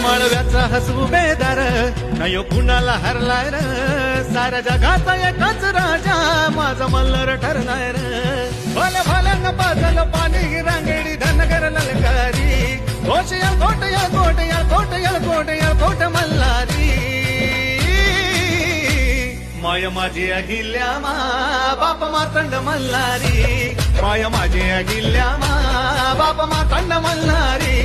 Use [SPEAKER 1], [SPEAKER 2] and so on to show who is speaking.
[SPEAKER 1] माळव्याचा हसू बेदार नयो कुणाला हरलाय र साऱ्या जगाचा एकच राजा माझा मल्हार ठरलाय र भले भल्यानं पाजल पाणी रांगेडी धनगर ललकारी कोटया कोटया कोटया कोटया कोटया कोट मल्हारी माय माझी अहिल्या मा बाप मातंड मल्हारी माय माझी अहिल्या मा बाप मातंड मल्हारी